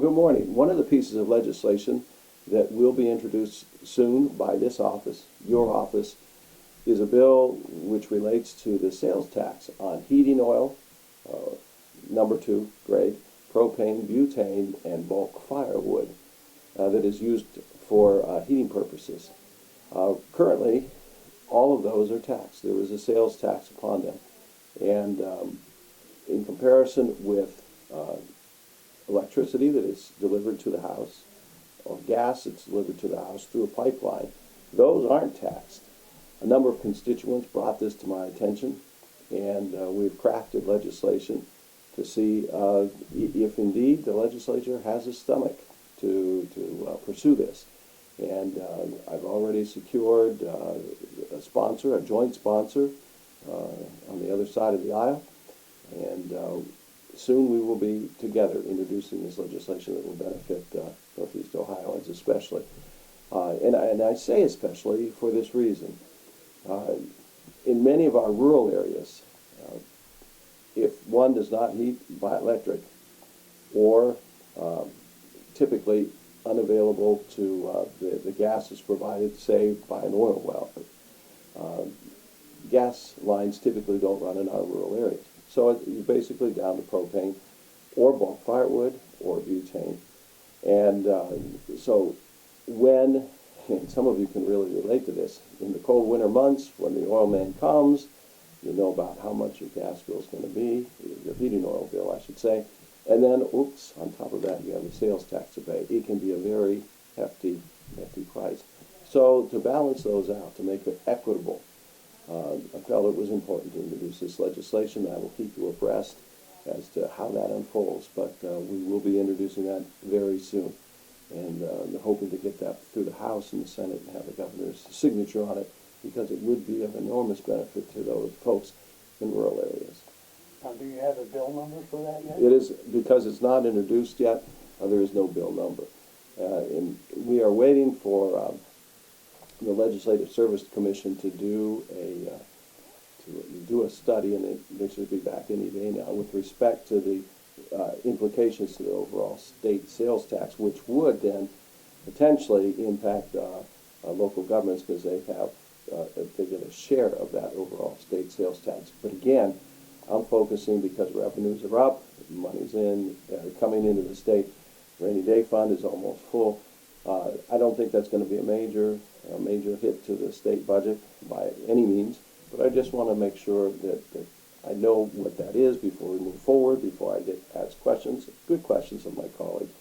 good morning. One of the pieces of legislation that will be introduced soon by this office, your office, is a bill which relates to the sales tax on heating oil, number 2 grade, propane, butane, and bulk firewood that is used for heating purposes. Currently, all of those are taxed. There is a sales tax upon them. And in comparison with electricity that is delivered to the house, or gas that's delivered to the house through a pipeline, those aren't taxed. A number of constituents brought this to my attention, and we've crafted legislation to see if indeed the legislature has a stomach to pursue this. And I've already secured a sponsor, a joint sponsor, on the other side of the aisle, and soon we will be together introducing this legislation that will benefit Northeast Ohioans especially. And I say especially for this reason. In many of our rural areas, if one does not heat by electric, or typically unavailable to the gas is provided, say, by an oil well, gas lines typically don't run in our rural areas. So you're basically down to propane or bulk firewood or butane. And so when, and some of you can really relate to this, in the cold winter months when the oil man comes, you know about how much your gas bill is going to be, your heating oil bill, I should say. And then, oops, on top of that, you have the sales tax to pay. It can be a very hefty price. So to balance those out, to make it equitable, I felt it was important to introduce this legislation. I will keep you abreast as to how that unfolds, but we will be introducing that very soon, and hoping to get that through the House and the Senate and have the governor's signature on it, because it would be of enormous benefit to those folks in rural areas. Do you have a bill number for that yet? It is, because it's not introduced yet, there is no bill number. And we are waiting for the Legislative Service Commission to do a study, and they should be back any day now, with respect to the implications to the overall state sales tax, which would then potentially impact local governments, because they get a share of that overall state sales tax. But again, I'm focusing because revenues are up, money's coming into the state. Rainy day fund is almost full. I don't think that's going to be a major hit to the state budget by any means, but I just want to make sure that I know what that is before we move forward, before I get asked questions, good questions of my colleagues.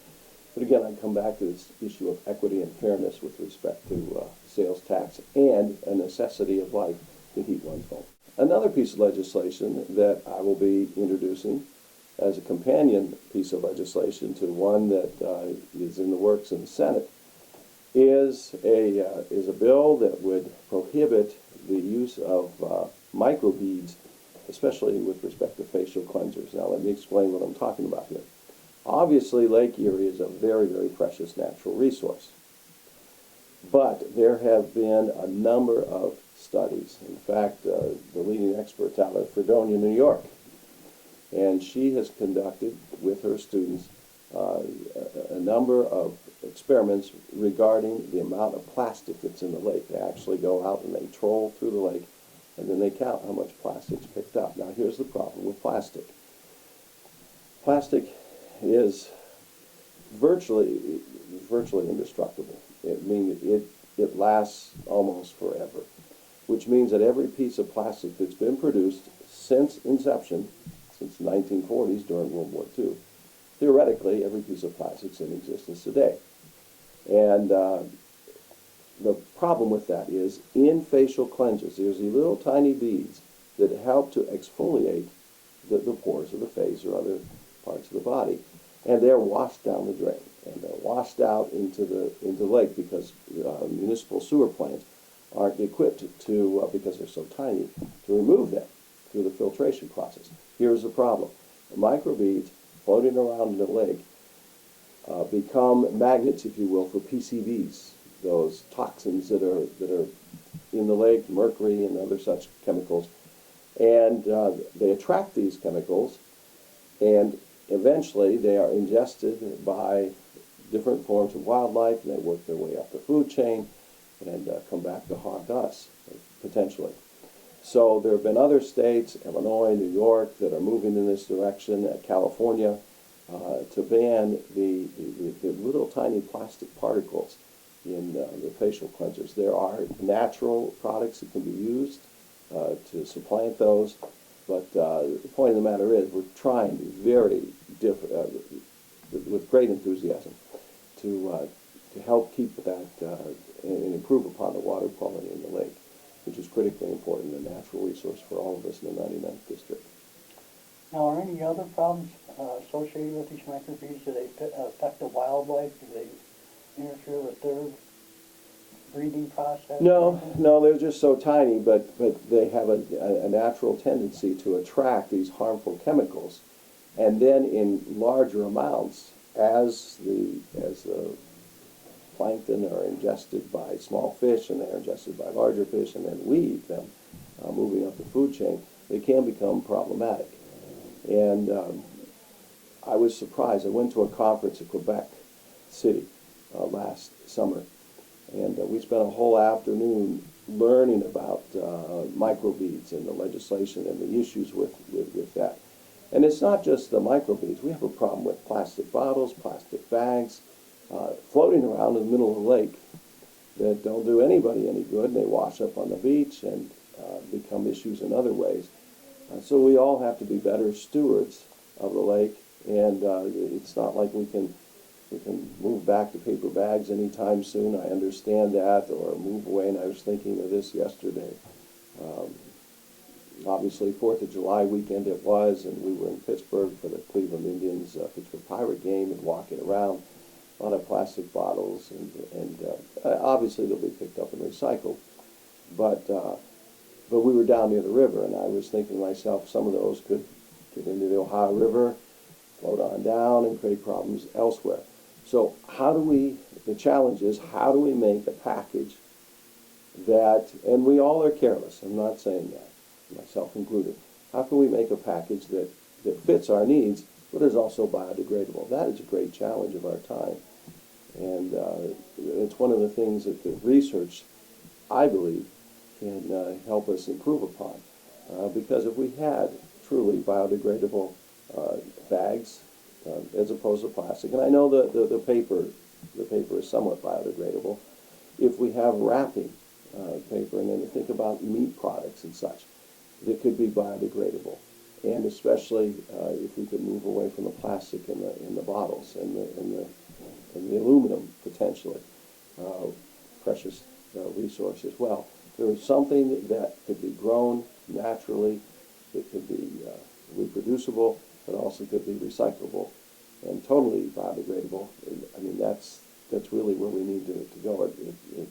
But again, I come back to this issue of equity and fairness with respect to sales tax and a necessity of life to heat one's home. Another piece of legislation that I will be introducing as a companion piece of legislation to one that is in the works in the Senate is a bill that would prohibit the use of microbeads, especially with respect to facial cleansers. Now let me explain what I'm talking about here. Obviously, Lake Erie is a very, very precious natural resource. But there have been a number of studies. In fact, the leading expert's out of Fredonia, New York. And she has conducted with her students a number of experiments regarding the amount of plastic that's in the lake. They actually go out and they troll through the lake, and then they count how much plastic's picked up. Now here's the problem with plastic. Plastic is virtually indestructible. It lasts almost forever, which means that every piece of plastic that's been produced since inception, since the 1940s during World War II, theoretically every piece of plastic's in existence today. And the problem with that is, in facial cleansers, there's these little tiny beads that help to exfoliate the pores of the face or other parts of the body, and they're washed down the drain, and they're washed out into the lake, because municipal sewer plants aren't equipped to, because they're so tiny, to remove them through the filtration process. Here's the problem. The microbeads floating around in the lake become magnets, if you will, for PCBs, those toxins that are in the lake, mercury and other such chemicals. And they attract these chemicals, and eventually they are ingested by different forms of wildlife, and they work their way up the food chain and come back to haunt us, potentially. So there have been other states, Illinois, New York, that are moving in this direction, California, to ban the little tiny plastic particles in the facial cleansers. There are natural products that can be used to supplant those, but the point of the matter is we're trying very with great enthusiasm to help keep that and improve upon the water quality in the lake, which is critically important, a natural resource for all of us in the 99th district. Now, are any other problems associated with these microbeads? Do they affect the wildlife? Do they interfere with their breeding process? No, they're just so tiny, but they have a natural tendency to attract these harmful chemicals, and then in larger amounts as the plankton are ingested by small fish, and they're ingested by larger fish, and then we eat them, moving up the food chain, they can become problematic. And I was surprised. I went to a conference in Quebec City last summer, and we spent a whole afternoon learning about microbeads and the legislation and the issues with that. And it's not just the microbeads. We have a problem with plastic bottles, plastic bags, floating around in the middle of the lake that don't do anybody any good, and they wash up on the beach and become issues in other ways. So we all have to be better stewards of the lake, and it's not like we can move back to paper bags anytime soon. I understand that, or move away, and I was thinking of this yesterday. Obviously, 4th of July weekend it was, and we were in Pittsburgh for the Cleveland Indians Pittsburgh Pirate game, and walking around, a lot of plastic bottles, and obviously they'll be picked up and recycled. But we were down near the river, and I was thinking to myself, some of those could get into the Ohio River, float on down, and create problems elsewhere. So the challenge is, how do we make a package that, and we all are careless, I'm not saying that, myself included, how can we make a package that fits our needs, but is also biodegradable? That is a great challenge of our time. And it's one of the things that the research, I believe, can help us improve upon. Because if we had truly biodegradable bags as opposed to plastic, and I know the paper is somewhat biodegradable, if we have wrapping paper, and then you think about meat products and such, that could be biodegradable, and especially if we could move away from the plastic in the bottles and the aluminum, potentially precious resource as well. There is something that could be grown naturally, it could be reproducible, but also could be recyclable and totally biodegradable. I mean, that's really where we need to go. It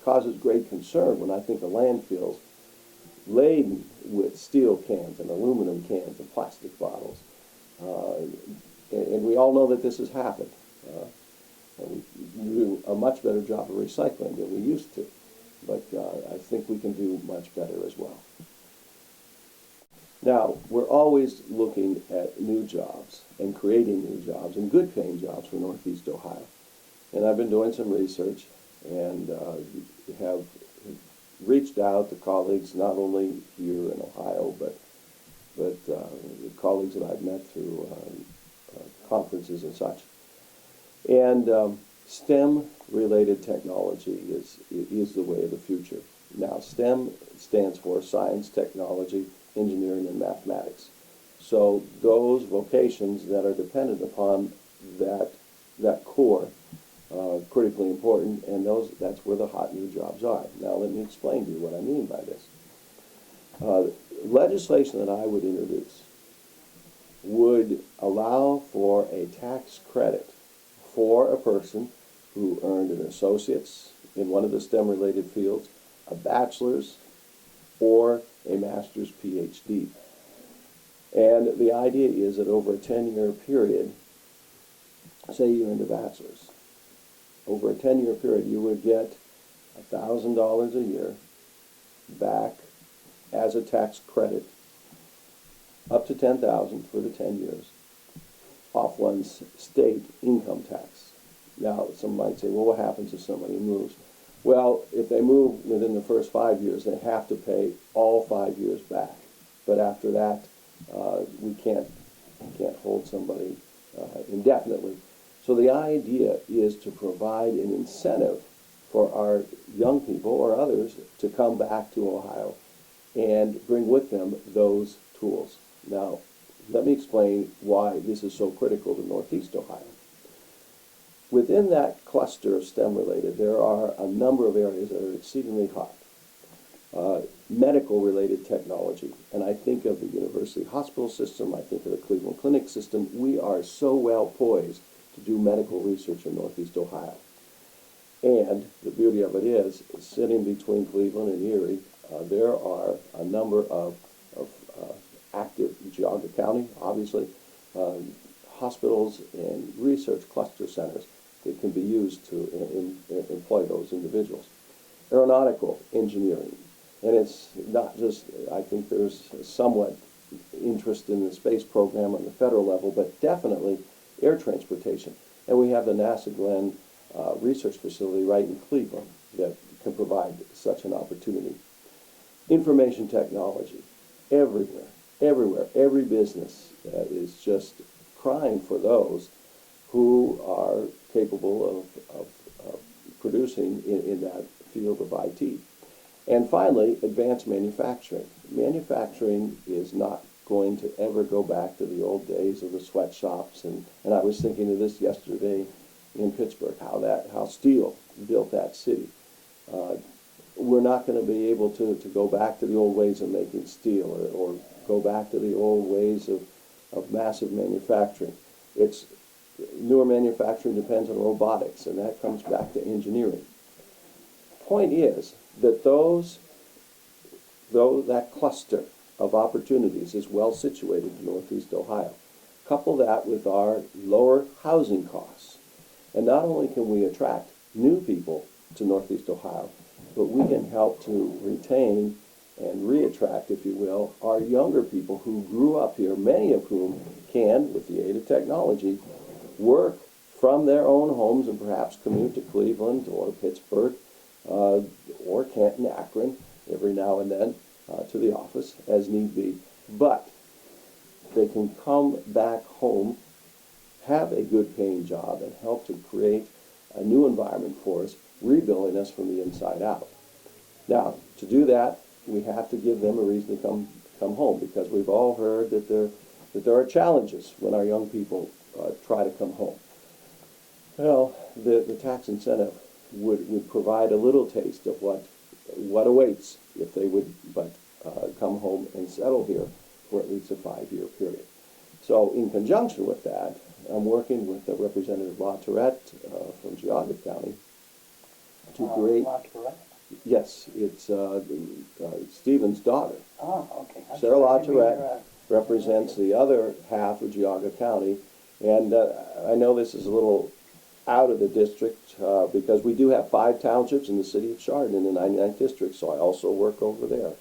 causes great concern when I think of landfills laden with steel cans and aluminum cans and plastic bottles. And we all know that this has happened. And we do a much better job of recycling than we used to. But I think we can do much better as well. Now, we're always looking at new jobs and creating new jobs and good paying jobs for Northeast Ohio. And I've been doing some research and have reached out to colleagues not only here in Ohio, but colleagues that I've met through conferences and such. And STEM-related technology is the way of the future. Now, STEM stands for science, technology, engineering, and mathematics. So those vocations that are dependent upon that core critically important, and that's where the hot new jobs are. Now let me explain to you what I mean by this. Legislation that I would introduce would allow for a tax credit for a person who earned an associate's in one of the STEM-related fields, a bachelor's, or a master's PhD. And the idea is that over a 10-year period, say you earned a bachelor's, over a 10-year period you would get $1,000 a year back as a tax credit, up to $10,000 for the 10 years. off one's state income tax. Now, some might say, well, what happens if somebody moves? Well, if they move within the first 5 years, they have to pay all 5 years back. But after that, we can't hold somebody indefinitely. So the idea is to provide an incentive for our young people or others to come back to Ohio and bring with them those tools. Now, let me explain why this is so critical to Northeast Ohio. Within that cluster of STEM-related, there are a number of areas that are exceedingly hot. Medical-related technology, and I think of the university hospital system, I think of the Cleveland Clinic system. We are so well poised to do medical research in Northeast Ohio. And the beauty of it is, sitting between Cleveland and Erie, there are a number of active Geauga County, obviously, hospitals and research cluster centers that can be used to employ those individuals. Aeronautical engineering, and it's not just, I think there's somewhat interest in the space program on the federal level, but definitely air transportation. And we have the NASA Glenn research facility right in Cleveland that can provide such an opportunity. Information technology, everywhere, every business is just crying for those who are capable of producing in that field of IT. And finally, advanced manufacturing. Manufacturing is not going to ever go back to the old days of the sweatshops, and I was thinking of this yesterday in Pittsburgh, how steel built that city. We're not going to be able to go back to the old ways of making steel or go back to the old ways of massive manufacturing. Newer manufacturing depends on robotics, and that comes back to engineering. Point is that that cluster of opportunities is well situated in Northeast Ohio. Couple that with our lower housing costs, and not only can we attract new people to Northeast Ohio, but we can help to retain and re-attract, if you will, our younger people who grew up here, many of whom can, with the aid of technology, work from their own homes and perhaps commute to Cleveland or Pittsburgh or Canton, Akron, every now and then to the office as need be. But they can come back home, have a good paying job, and help to create a new environment for us, rebuilding us from the inside out. Now, to do that, we have to give them a reason to come home, because we've all heard that there are challenges when our young people try to come home. Well, the tax incentive would provide a little taste of what awaits if they would but come home and settle here for at least a 5-year period. So in conjunction with that, I'm working with Representative LaTourette from Geauga County to create... LaTourette? Yes, it's Stephen's daughter. Oh, okay. Sarah LaTourette represents the other half of Geauga County, and I know this is a little out of the district because we do have 5 townships in the city of Chardon in the 99th district, so I also work over there.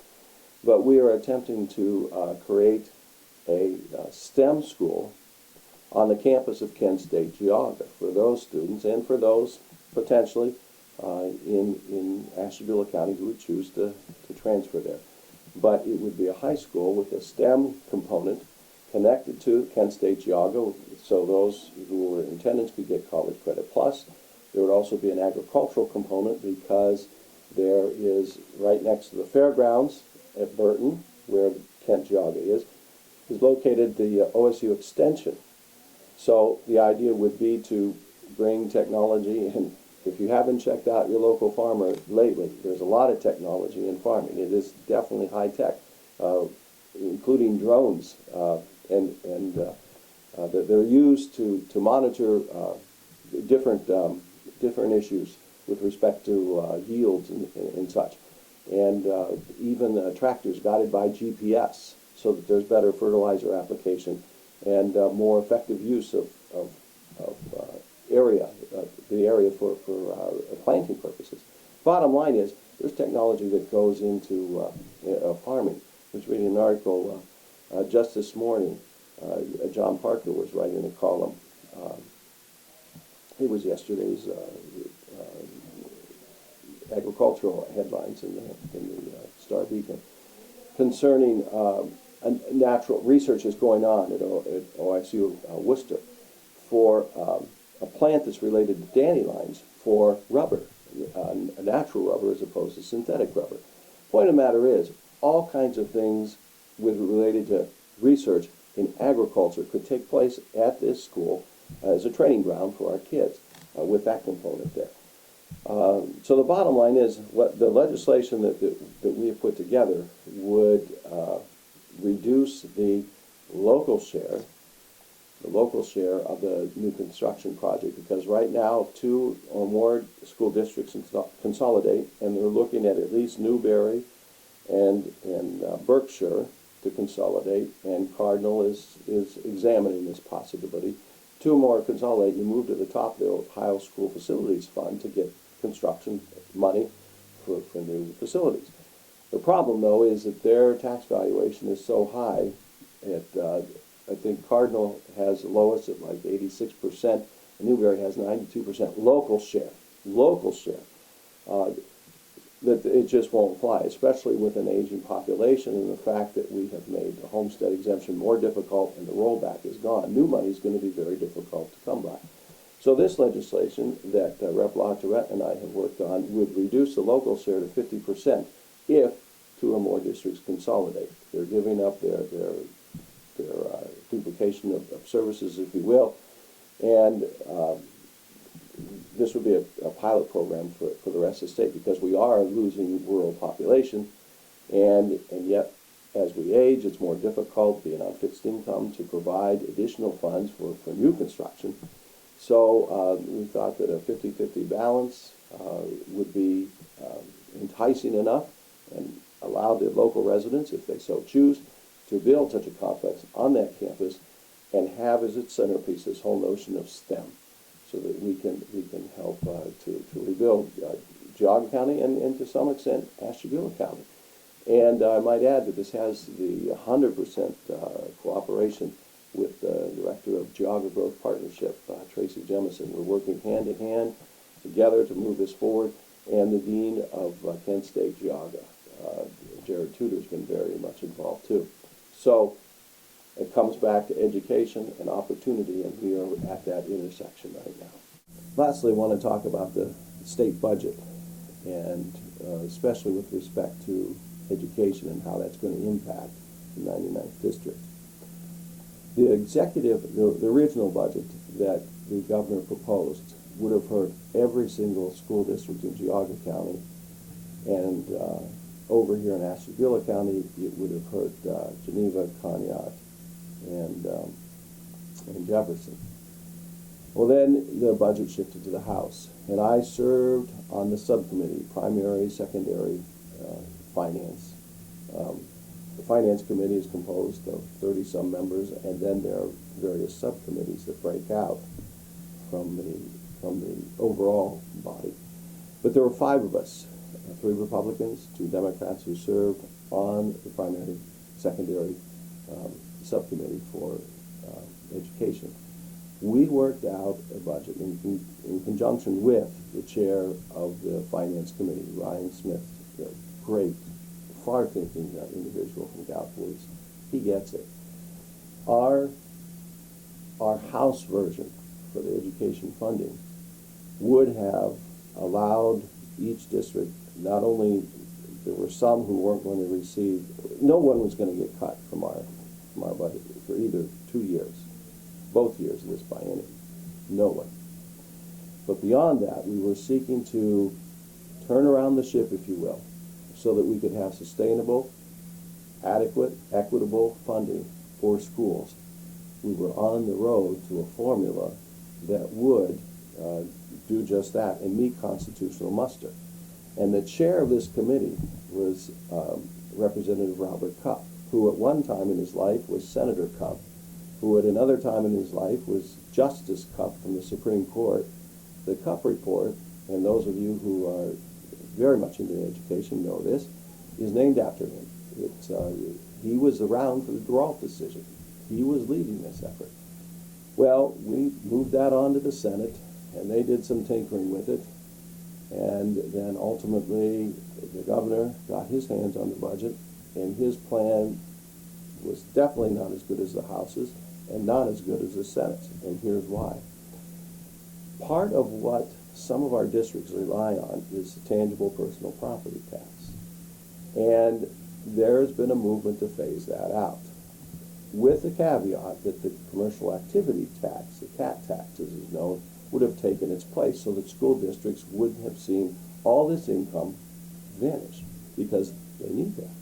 But we are attempting to create a STEM school on the campus of Kent State Geauga for those students and for those potentially in Ashtabula County who would choose to transfer there. But it would be a high school with a STEM component connected to Kent State Geauga, so those who were in attendance could get college credit plus. There would also be an agricultural component because there is, right next to the fairgrounds at Burton, where Kent Geauga is located the OSU Extension. So the idea would be to bring technology, and if you haven't checked out your local farmer lately, there's a lot of technology in farming. It is definitely high tech, including drones, and they're used to monitor different issues with respect to yields and such, and even tractors guided by GPS, so that there's better fertilizer application and more effective use of the area for planting purposes. Bottom line is, there's technology that goes into farming. I was reading an article just this morning John Parker was writing a column. It was yesterday's agricultural headlines in the Star Beacon concerning natural research is going on at OSU Worcester for a plant that's related to dandelions for rubber, a natural rubber as opposed to synthetic rubber. Point of the matter is, all kinds of things related to research in agriculture could take place at this school as a training ground for our kids with that component there. So the bottom line is, what the legislation that we have put together would reduce the local share of the new construction project, because right now 2 or more school districts consolidate, and they're looking at least Newberry and Berkshire to consolidate, and Cardinal is examining this possibility. 2 more consolidate, you move to the top of the Ohio School Facilities Fund to get construction money for new facilities. The problem, though, is that their tax valuation is so high. I think Cardinal has the lowest at like 86%, and Newberry has 92% local share, that it just won't fly, especially with an aging population and the fact that we have made the homestead exemption more difficult and the rollback is gone. New money is going to be very difficult to come by. So this legislation that Rep. LaTourette and I have worked on would reduce the local share to 50% if 2 or more districts consolidate. They're giving up their duplication of services, if you will, and this would be a pilot program for the rest of the state, because we are losing rural population, and yet as we age, it's more difficult, being on fixed income, to provide additional funds for new construction. So we thought that a 50-50 balance would be enticing enough and allow the local residents, if they so choose, to build such a complex on that campus and have as its centerpiece this whole notion of STEM, so that we can help to rebuild Geauga County and to some extent Ashtabula County. And I might add that this has the 100% cooperation with the Director of Geauga Growth Partnership, Tracy Jefferson. We're working hand in hand together to move this forward, and the Dean of Kent State Geauga, Jared Tudor's been very much involved too. So it comes back to education and opportunity, and we are at that intersection right now. Lastly, I want to talk about the state budget, and especially with respect to education and how that's going to impact the 99th district. The original budget that the governor proposed would have hurt every single school district in Geauga County, and over here in Ashtabula County, it would have hurt Geneva, Conneaut, and Jefferson. Well, then the budget shifted to the House, and I served on the subcommittee, primary, secondary, finance. The Finance Committee is composed of 30-some members, and then there are various subcommittees that break out from the overall body. But there were 5 of us, 3 Republicans, 2 Democrats, who served on the primary, secondary subcommittee for education. We worked out a budget in conjunction with the chair of the Finance Committee, Ryan Smith, a great, far-thinking individual from Gallipolis. He gets it. Our House version for the education funding would have allowed each district, not only, there were some who weren't going to receive, no one was going to get cut from our budget for either 2 years, both years of this biennium, no one. But beyond that, we were seeking to turn around the ship, if you will, so that we could have sustainable, adequate, equitable funding for schools. We were on the road to a formula that would do just that and meet constitutional muster. And the chair of this committee was Representative Robert Cupp, who at one time in his life was Senator Cupp, who at another time in his life was Justice Cupp from the Supreme Court. The Cupp report, and those of you who are very much into education know this, is named after him. He was around for the Duralt decision. he was leading this effort. Well, we moved that on to the Senate, and they did some tinkering with it. And then ultimately, the governor got his hands on the budget, and his plan was definitely not as good as the House's and not as good as the Senate's, and here's why. Part of what some of our districts rely on is the tangible personal property tax. And there's been a movement to phase that out, with the caveat that the commercial activity tax, the CAT tax as is known, would have taken its place so that school districts wouldn't have seen all this income vanish, because they need that.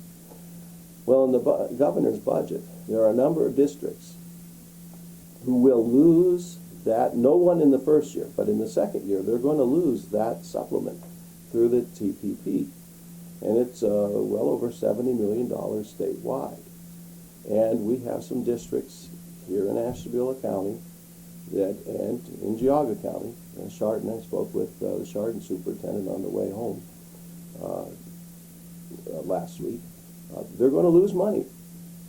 Well, in the governor's budget, there are a number of districts who will lose that, no one in the first year, but in the second year, they're going to lose that supplement through the TPP. And it's well over $70 million statewide. And we have some districts here in Ashtabula County and in Geauga County. Chardon, I spoke with the Chardon superintendent on the way home last week. They're going to lose money.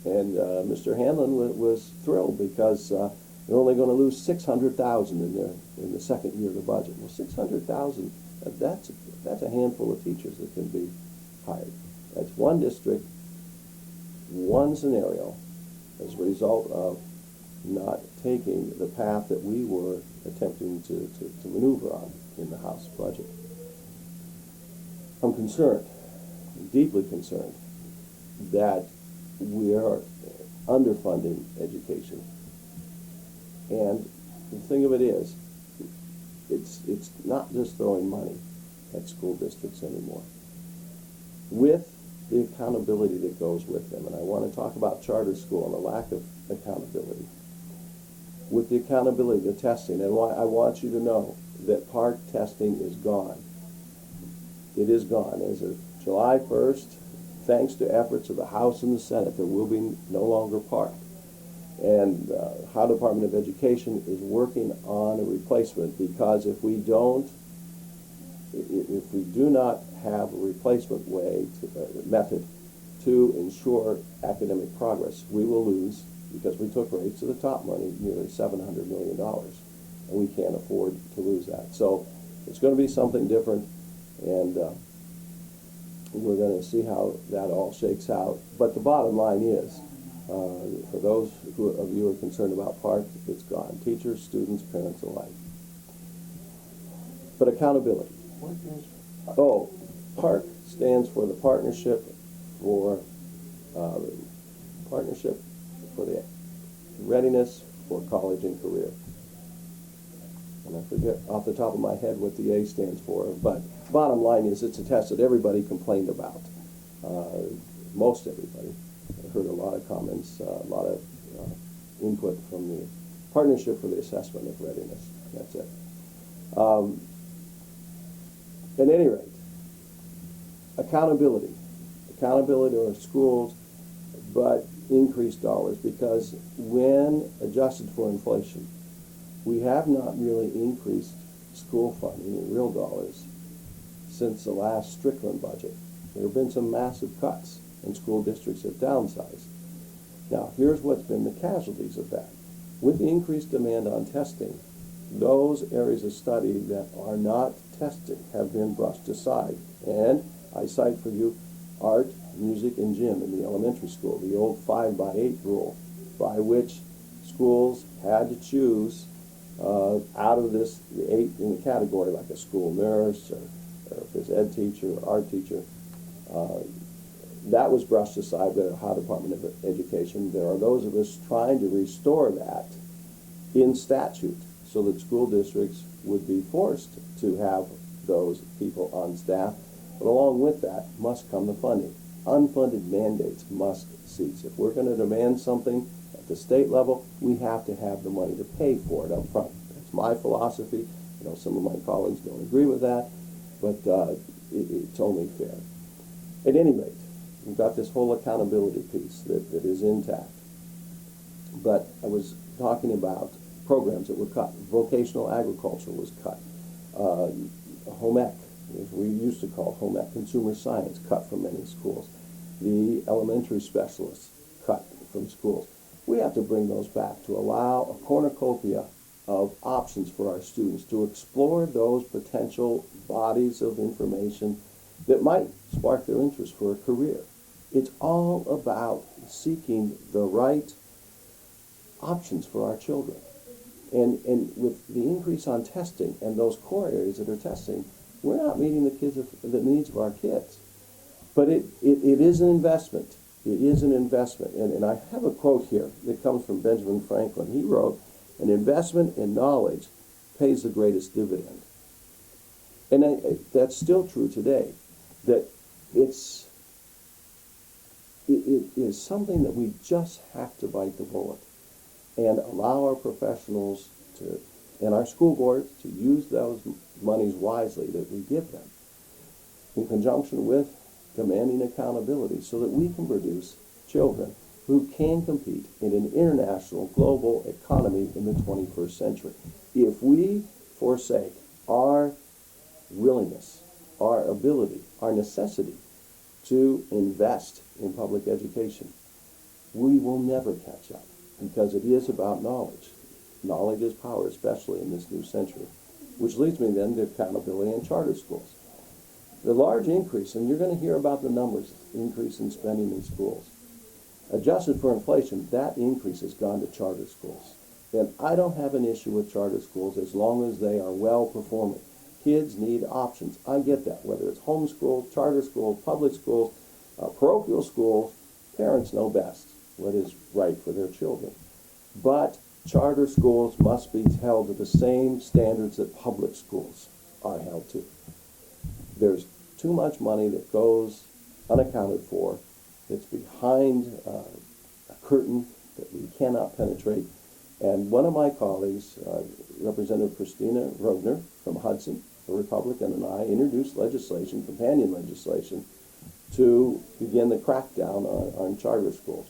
And Mr. Hanlon was thrilled because they're only going to lose $600,000 in the second year of the budget. Well, $600,000, that's a handful of teachers that can be hired. That's one district, one scenario, as a result of not taking the path that we were attempting to maneuver on in the House budget. I'm concerned, deeply concerned, that we are underfunding education. And the thing of it is, it's not just throwing money at school districts anymore. With the accountability that goes with them, and I want to talk about charter school and the lack of accountability. With the accountability, the testing, and why I want you to know that park testing is gone. It is gone. As of July 1st, thanks to efforts of the House and the Senate, there will be no longer park. And the Ohio Department of Education is working on a replacement, because if we do not have a replacement method to ensure academic progress, we will lose, because we took rates to the top money, nearly $700 million, and we can't afford to lose that. So it's going to be something different, and we're going to see how that all shakes out. But the bottom line is, for those of you who are concerned about park, it's gone. Teachers, students, parents alike. But accountability. What is Oh, PARC stands for the Partnership for the Readiness for College and Career. And I forget off the top of my head what the A stands for, but bottom line is it's a test that everybody complained about. Most everybody. I heard a lot of comments, a lot of input from the Partnership for the Assessment of Readiness. That's it. At any rate, accountability to our schools, but increased dollars, because when adjusted for inflation, we have not really increased school funding in real dollars since the last Strickland budget. There have been some massive cuts, and school districts have downsized. Now, here's what's been the casualties of that. With the increased demand on testing, those areas of study that are not tested have been brushed aside. And I cite for you art, music, and gym in the elementary school, the old 5x8 rule, by which schools had to choose out of the 8 in the category, like a school nurse or a phys ed teacher or art teacher. That was brushed aside by the Ohio Department of Education. There are those of us trying to restore that in statute, so that school districts would be forced to have those people on staff. But along with that must come the funding. Unfunded mandates must cease. If we're going to demand something at the state level, we have to have the money to pay for it up front. That's my philosophy. I know some of my colleagues don't agree with that, but it's only fair. At any rate, we've got this whole accountability piece that is intact. But I was talking about programs that were cut. Vocational agriculture was cut. Home ec, as we used to call home ec, consumer science, cut from many schools. The elementary specialists cut from schools. We have to bring those back to allow a cornucopia of options for our students to explore those potential bodies of information that might spark their interest for a career. It's all about seeking the right options for our children. And with the increase on testing and those core areas that are testing, we're not meeting the needs of our kids. But it is an investment. It is an investment. And I have a quote here that comes from Benjamin Franklin. He wrote, "An investment in knowledge pays the greatest dividend." And that's still true today, that it is something that we just have to bite the bullet and allow our professionals to, and our school boards to use those monies wisely that we give them in conjunction with demanding accountability so that we can produce children who can compete in an international global economy in the 21st century. If we forsake our willingness, our ability, our necessity to invest in public education, we will never catch up, because it is about knowledge. Knowledge is power, especially in this new century. Which leads me then to accountability in charter schools. The large increase, and you're going to hear about the numbers, increase in spending in schools. Adjusted for inflation, that increase has gone to charter schools. And I don't have an issue with charter schools as long as they are well performing. Kids need options. I get that, whether it's homeschool, charter school, public schools, parochial schools, parents know best what is right for their children. But charter schools must be held to the same standards that public schools are held to. There's too much money that goes unaccounted for, that's behind a curtain that we cannot penetrate. And one of my colleagues, Representative Christina Rodner from Hudson, a Republican, and I introduced legislation, companion legislation, to begin the crackdown on charter schools.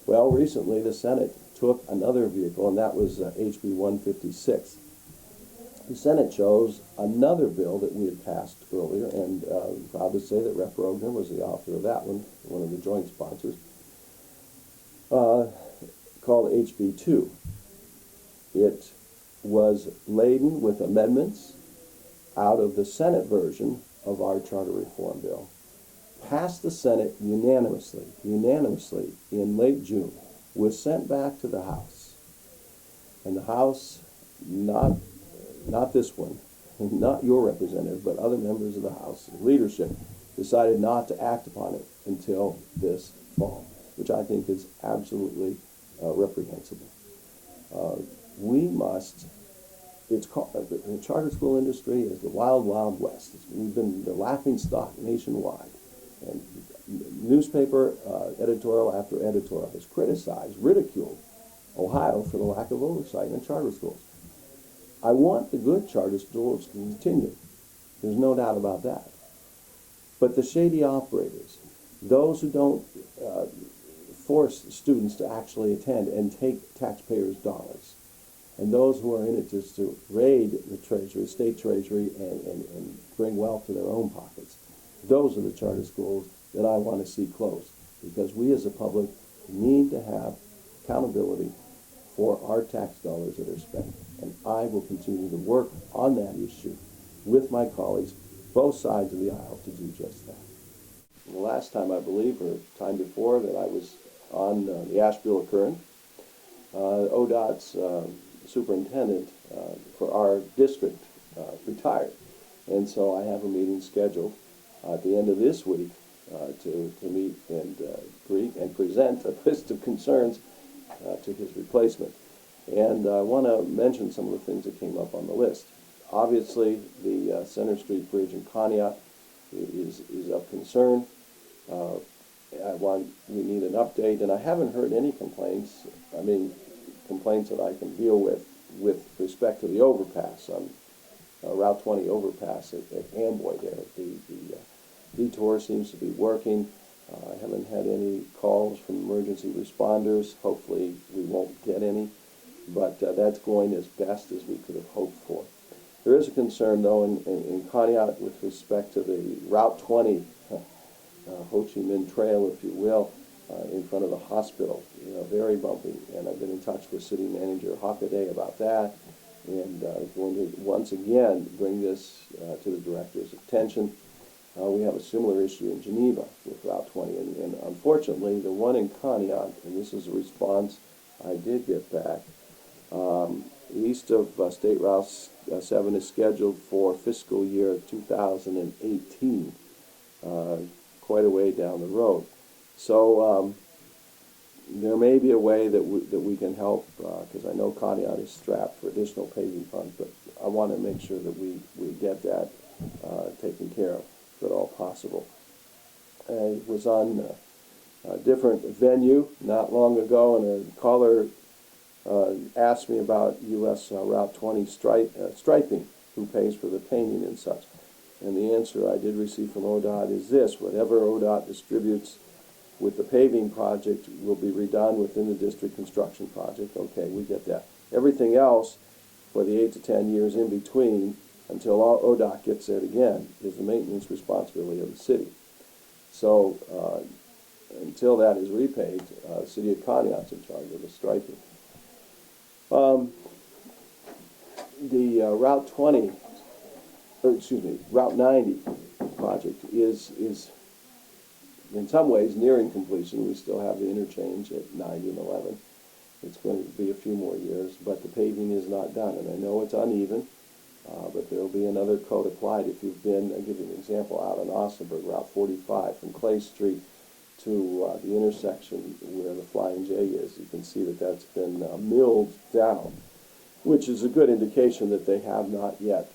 Well, recently the Senate took another vehicle, and that was HB 156. The Senate chose another bill that we had passed earlier, and I'm proud to say that Rep. Rodner was the author of that one of the joint sponsors, called HB 2. It was laden with amendments out of the Senate version of our charter reform bill, passed the Senate unanimously in late June, was sent back to the House. And the House, not this one, not your representative, but other members of the House leadership, decided not to act upon it until this fall, which I think is absolutely reprehensible. We must, it's called, the charter school industry is the wild, wild west. We've been the laughing stock nationwide. And newspaper editorial after editorial has criticized, ridiculed Ohio for the lack of oversight in charter schools. I want the good charter schools to continue. There's no doubt about that. But the shady operators, those who don't force students to actually attend and take taxpayers' dollars, and those who are in it just to raid the treasury, state treasury, and bring wealth to their own pockets, those are the charter schools that I want to see closed, because we as a public need to have accountability for our tax dollars that are spent. And I will continue to work on that issue with my colleagues, both sides of the aisle, to do just that. The last time, I believe, or time before, that I was on the Asheville Current, ODOT's superintendent for our district retired. And so I have a meeting scheduled at the end of this week to meet and greet and present a list of concerns to his replacement. And I want to mention some of the things that came up on the list. Obviously, the Center Street Bridge in Conneaut is of concern. We need an update, and I haven't heard any complaints. Complaints that I can deal with respect to the overpass on Route 20 overpass at Amboy there. The detour seems to be working. I haven't had any calls from emergency responders. Hopefully we won't get any, but that's going as best as we could have hoped for. There is a concern, though, in Conneaut with respect to the Route 20 Ho Chi Minh Trail, if you will. in front of the hospital, very bumpy. And I've been in touch with City Manager Hockaday about that, and going to once again bring this to the director's attention. We have a similar issue in Geneva with Route 20, and unfortunately, the one in Conneaut, and this is a response I did get back, east of State Route 7 is scheduled for fiscal year 2018, quite a way down the road. So there may be a way that we can help, because I know Conneaut is strapped for additional paving funds, but I want to make sure that we get that taken care of, if at all possible. I was on a different venue not long ago, and a caller asked me about U.S. Route 20 striping, who pays for the painting and such. And the answer I did receive from ODOT is this: whatever ODOT distributes with the paving project will be redone within the district construction project. Okay, we get that. Everything else for the 8 to 10 years in between, until ODOT gets it again, is the maintenance responsibility of the city. So until that is repaid, the city of Conneaut's in charge of the striping. The Route 20, or excuse me, Route 90 project is in some ways nearing completion. We still have the interchange at 90 and 11. It's going to be a few more years, but the paving is not done. And I know it's uneven, but there will be another coat applied. If you've been, I'll give you an example, out on Austinburg, Route 45, from Clay Street to the intersection where the Flying J is, you can see that that's been milled down, which is a good indication that they have not yet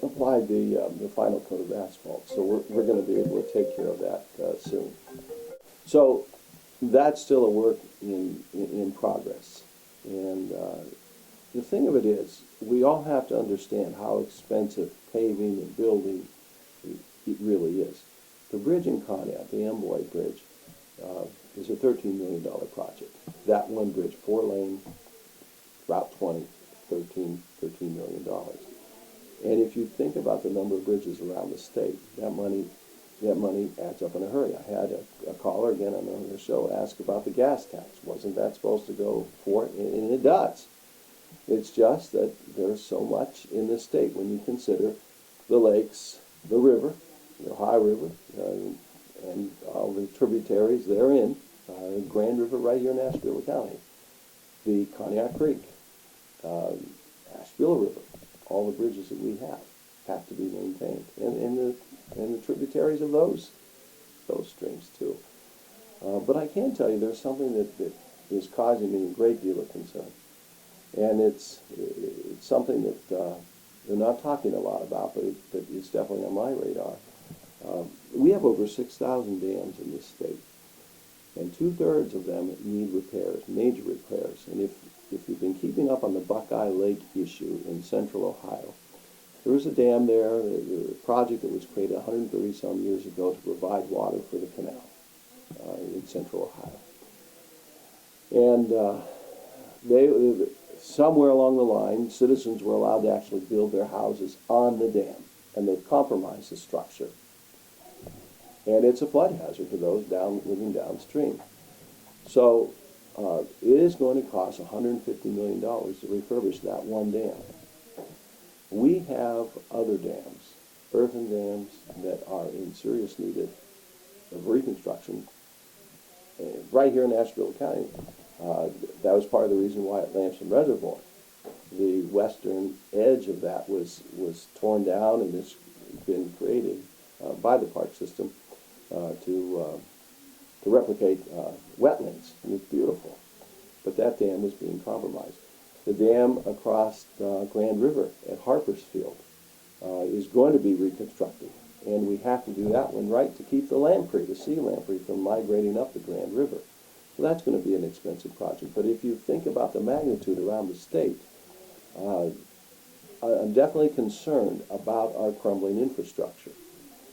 applied the final coat of asphalt. So we're going to be able to take care of that soon. So that's still a work in progress. And the thing of it is, we all have to understand how expensive paving and building it really is. The bridge in Conneaut, the Amboy Bridge, is a $13 million project. That one bridge, 4-lane, Route 20, $13 million. And if you think about the number of bridges around the state, that money adds up in a hurry. I had a caller again on the show ask about the gas tax. Wasn't that supposed to go for it? And it does. It's just that there's so much in the state when you consider the lakes, the river, the Ohio River, and all the tributaries therein, Grand River right here in Asheville County, the Conneaut Creek, Asheville River, all the bridges that we have to be maintained, and the tributaries of those streams too. But I can tell you there's something that is causing me a great deal of concern, and it's something that they're not talking a lot about, but it's definitely on my radar. We have over 6,000 dams in this state, and 2/3 of them need repairs, major repairs. And if you've been keeping up on the Buckeye Lake issue in central Ohio, there was a dam there, a project that was created 130-some years ago to provide water for the canal in central Ohio. And somewhere along the line, citizens were allowed to actually build their houses on the dam, and they've compromised the structure. And it's a flood hazard to those living downstream. So it is going to cost $150 million to refurbish that one dam. We have other dams, earthen dams, that are in serious need of reconstruction right here in Asheville County. That was part of the reason why at Lamson Reservoir, the western edge of that was torn down, and it's been created by the park system to replicate wetlands, and it's beautiful. But that dam was being compromised. The dam across Grand River at Harpersfield is going to be reconstructed, and we have to do that one right to keep the lamprey, the sea lamprey, from migrating up the Grand River. So that's going to be an expensive project. But if you think about the magnitude around the state, I'm definitely concerned about our crumbling infrastructure.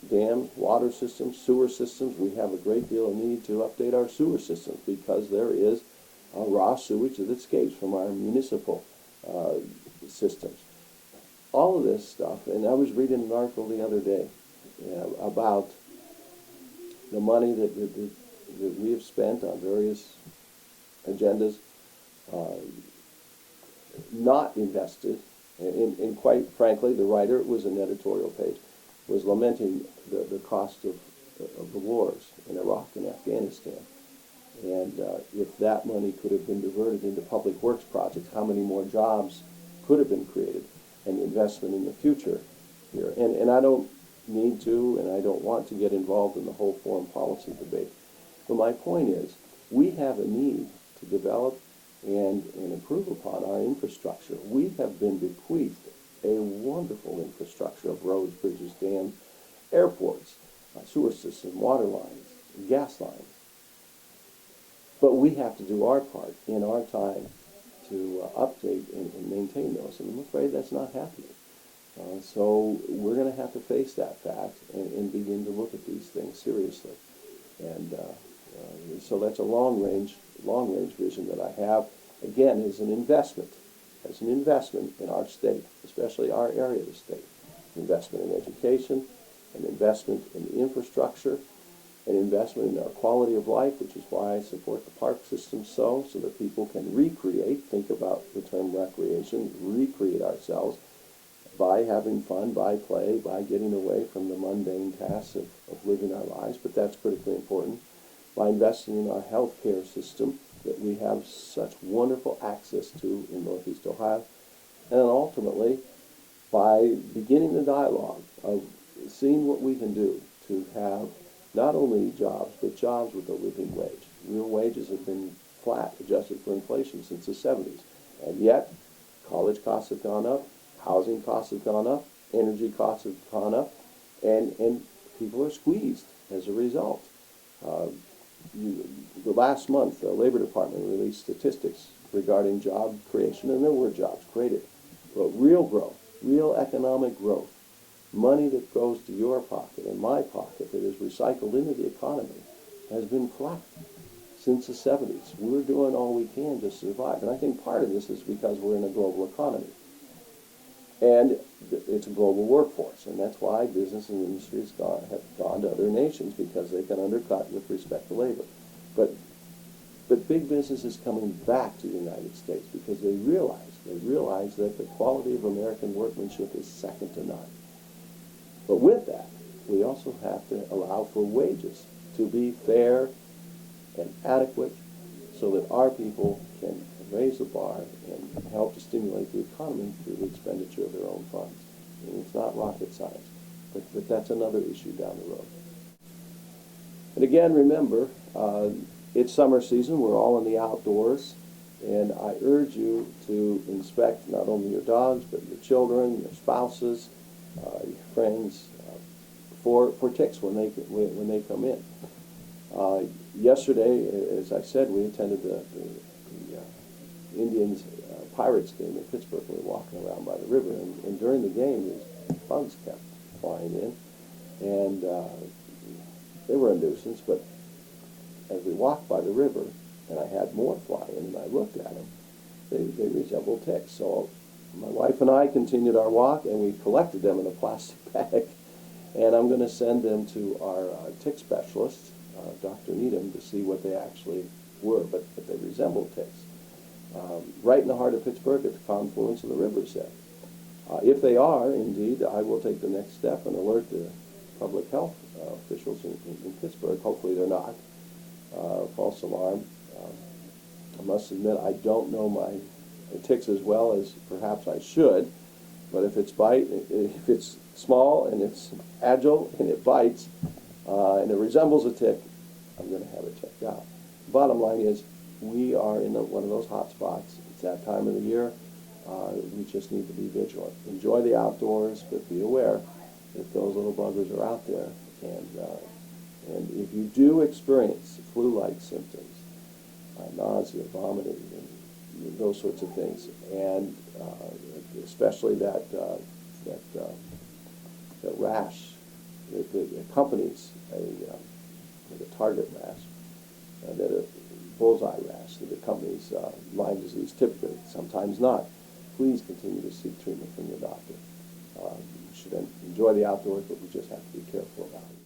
Dams, water systems, sewer systems. We have a great deal of need to update our sewer systems because there is raw sewage that escapes from our municipal systems. All of this stuff, and I was reading an article the other day about the money that that we have spent on various agendas, not invested, and quite frankly, the writer, it was an editorial page, was lamenting the cost of the wars in Iraq and Afghanistan. And if that money could have been diverted into public works projects, how many more jobs could have been created, and investment in the future here. And I don't need to, and I don't want to get involved in the whole foreign policy debate. But my point is, we have a need to develop and improve upon our infrastructure. We have been bequeathed a wonderful infrastructure of roads, bridges, dams, airports, sewer systems, water lines, gas lines. But we have to do our part in our time to update and maintain those. And I'm afraid that's not happening. So we're going to have to face that fact and begin to look at these things seriously. And so that's a long range vision that I have. Again, as an investment in our state, especially our area of the state. Investment in education, an investment in the infrastructure, an investment in our quality of life, which is why I support the park system so that people can recreate, think about the term recreation, recreate ourselves by having fun, by play, by getting away from the mundane tasks of living our lives, but that's critically important, by investing in our healthcare system that we have such wonderful access to in Northeast Ohio, and then ultimately by beginning the dialogue of seeing what we can do to have not only jobs, but jobs with a living wage. Real wages have been flat, adjusted for inflation since the 70s, and yet college costs have gone up, housing costs have gone up, energy costs have gone up, and people are squeezed as a result. The last month, the Labor Department released statistics regarding job creation, and there were jobs created. But real growth, real economic growth, money that goes to your pocket and my pocket that is recycled into the economy, has been flat since the 70s. We're doing all we can to survive. And I think part of this is because we're in a global economy. And it's a global workforce, and that's why business and industry have gone to other nations, because they can undercut with respect to labor. But big business is coming back to the United States because they realize that the quality of American workmanship is second to none. But with that, we also have to allow for wages to be fair and adequate so that our people can raise the bar and help to stimulate the economy through the expenditure of their own funds. And it's not rocket science, but that's another issue down the road. And again, remember, it's summer season. We're all in the outdoors, and I urge you to inspect not only your dogs, but your children, your spouses, your friends, for ticks when they come in. Yesterday, as I said, we attended the Indians Pirates game in Pittsburgh. We were walking around by the river, and during the game, these bugs kept flying in, and they were a nuisance. But as we walked by the river, and I had more fly in, and I looked at them, they resembled ticks. So my wife and I continued our walk, and we collected them in a plastic bag, and I'm going to send them to our tick specialist, Dr. Needham, to see what they actually were, but they resembled ticks. Right in the heart of Pittsburgh at the confluence of the rivers there. If they are, indeed, I will take the next step and alert the public health officials in Pittsburgh. Hopefully they're not. False alarm. I must admit, I don't know my ticks as well as perhaps I should, but if it's small and it's agile and it bites and it resembles a tick, I'm going to have it checked out. Bottom line is, we are in one of those hot spots. It's that time of the year. We just need to be vigilant. Enjoy the outdoors, but be aware that those little buggers are out there. And if you do experience flu-like symptoms, nausea, vomiting, and those sorts of things, and especially that rash that accompanies the target rash, that bullseye rash that accompanies Lyme disease, typically, sometimes not, please continue to seek treatment from your doctor. You should enjoy the outdoors, but we just have to be careful about it.